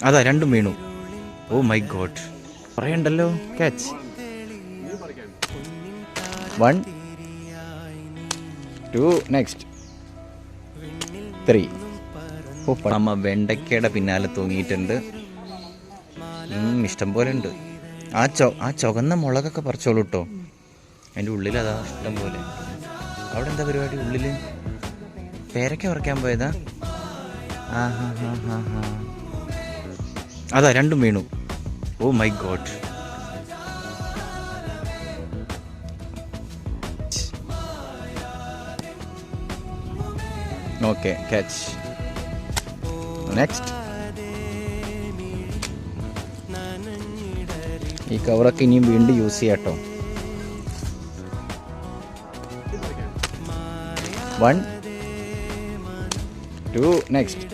അതാ രണ്ടും വീണു. ഓ മൈ ഗോഡ്, പറയണ്ടല്ലോ. Catch 1 2 next 3. അമ്മ വെണ്ടയ്ക്കയുടെ പിന്നാലെ തൂങ്ങിയിട്ടുണ്ട്. ഇഷ്ടം പോലെ ഉണ്ട്. ആ ചുവന്ന മുളകൊക്കെ പറിച്ചോളൂ കേട്ടോ. അതിൻ്റെ ഉള്ളിൽ അതാ ഇഷ്ടം പോലെ. അവിടെ എന്താ പരിപാടി? ഉള്ളിൽ പേരയ്ക്ക പറിക്കാൻ പോയതാ? അതാ രണ്ടും വീണു. Oh my God. Okay, catch next. ഈ കവറൊക്കെ ഇനിയും വീണ്ടും യൂസ് ചെയ്യാം കേട്ടോ. 1 2 നെക്സ്റ്റ്